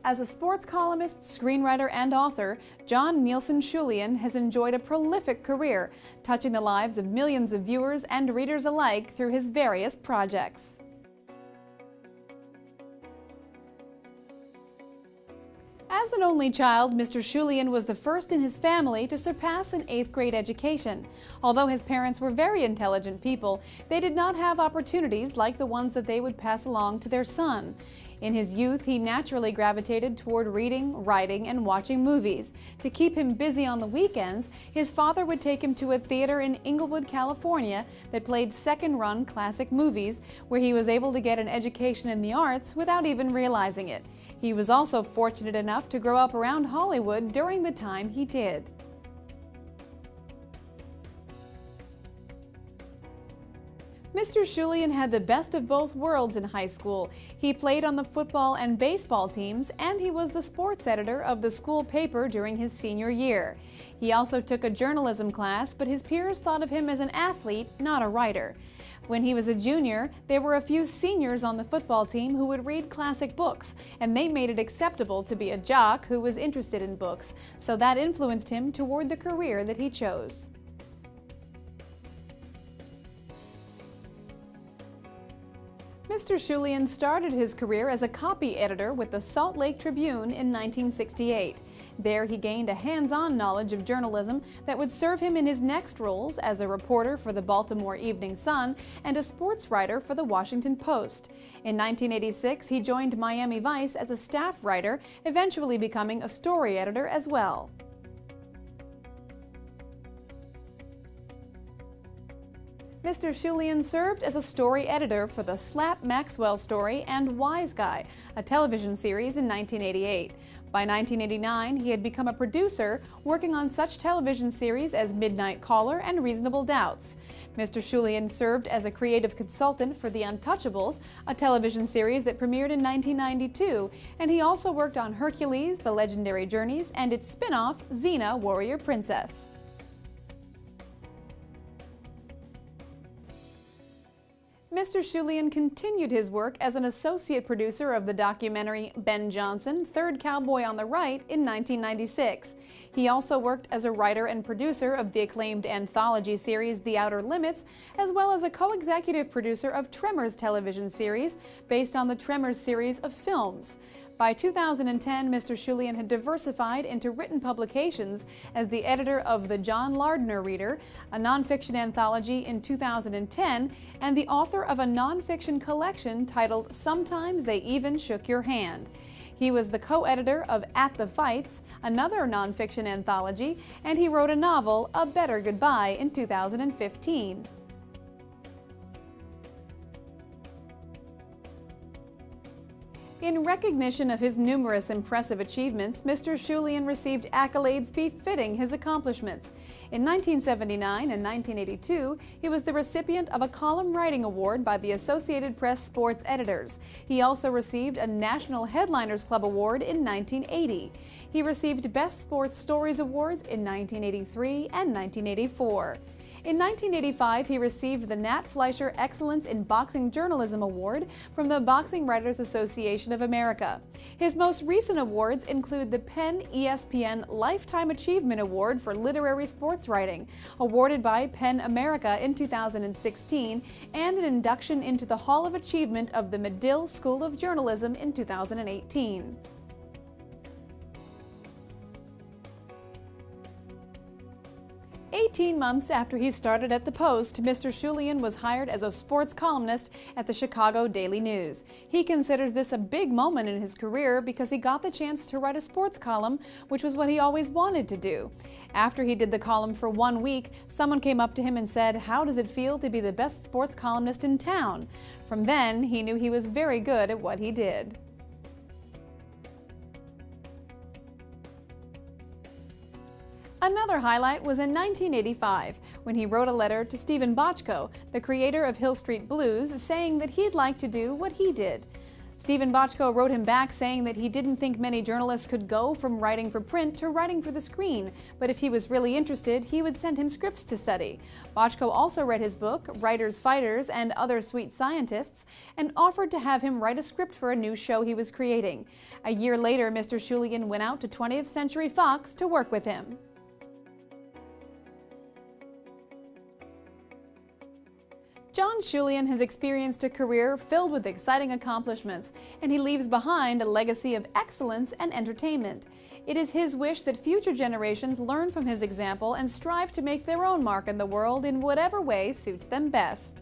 As a sports columnist, screenwriter, and author, John Nielsen Schulian has enjoyed a prolific career, touching the lives of millions of viewers and readers alike through his various projects. As an only child, Mr. Schulian was the first in his family to surpass an 8th grade education. Although his parents were very intelligent people, they did not have opportunities like the ones that they would pass along to their son. In his youth, he naturally gravitated toward reading, writing, and watching movies. To keep him busy on the weekends, his father would take him to a theater in Inglewood, California that played second-run classic movies, where he was able to get an education in the arts without even realizing it. He was also fortunate enough to grow up around Hollywood during the time he did. Mr. Schulian had the best of both worlds in high school. He played on the football and baseball teams, and he was the sports editor of the school paper during his senior year. He also took a journalism class, but his peers thought of him as an athlete, not a writer. When he was a junior, there were a few seniors on the football team who would read classic books, and they made it acceptable to be a jock who was interested in books, so that influenced him toward the career that he chose. Mr. Schulian started his career as a copy editor with the Salt Lake Tribune in 1968. There he gained a hands-on knowledge of journalism that would serve him in his next roles as a reporter for the Baltimore Evening Sun and a sports writer for the Washington Post. In 1986, he joined Miami Vice as a staff writer, eventually becoming a story editor as well. Mr. Schulian served as a story editor for the Slap Maxwell Story and Wise Guy, a television series in 1988. By 1989, he had become a producer, working on such television series as Midnight Caller and Reasonable Doubts. Mr. Schulian served as a creative consultant for The Untouchables, a television series that premiered in 1992, and he also worked on Hercules, The Legendary Journeys, and its spin-off, Xena, Warrior Princess. Mr. Schulian continued his work as an associate producer of the documentary Ben Jonson, Third Cowboy on the Right in 1996. He also worked as a writer and producer of the acclaimed anthology series The Outer Limits, as well as a co-executive producer of Tremors television series based on the Tremors series of films. By 2010, Mr. Schulian had diversified into written publications as the editor of The John Lardner Reader, a nonfiction anthology in 2010, and the author of a nonfiction collection titled Sometimes They Even Shook Your Hand. He was the co-editor of At the Fights, another nonfiction anthology, and he wrote a novel, A Better Goodbye, in 2015. In recognition of his numerous impressive achievements, Mr. Schulian received accolades befitting his accomplishments. In 1979 and 1982, he was the recipient of a column writing award by the Associated Press Sports Editors. He also received a National Headliners Club award in 1980. He received Best Sports Stories awards in 1983 and 1984. In 1985, he received the Nat Fleischer Excellence in Boxing Journalism Award from the Boxing Writers Association of America. His most recent awards include the PEN ESPN Lifetime Achievement Award for Literary Sports Writing, awarded by PEN America in 2016, and an induction into the Hall of Achievement of the Medill School of Journalism in 2018. "18 months after he started at the Post, Mr. Schulian was hired as a sports columnist at the Chicago Daily News. He considers this a big moment in his career because he got the chance to write a sports column, which was what he always wanted to do. After he did the column for 1 week, someone came up to him and said, "How does it feel to be the best sports columnist in town?" From then, he knew he was very good at what he did. Another highlight was in 1985, when he wrote a letter to Stephen Bochco, the creator of Hill Street Blues, saying that he'd like to do what he did. Stephen Bochco wrote him back saying that he didn't think many journalists could go from writing for print to writing for the screen, but if he was really interested, he would send him scripts to study. Bochco also read his book, Writers, Fighters, and Other Sweet Scientists, and offered to have him write a script for a new show he was creating. A year later, Mr. Schulian went out to 20th Century Fox to work with him. John Schulian has experienced a career filled with exciting accomplishments, and he leaves behind a legacy of excellence and entertainment. It is his wish that future generations learn from his example and strive to make their own mark in the world in whatever way suits them best.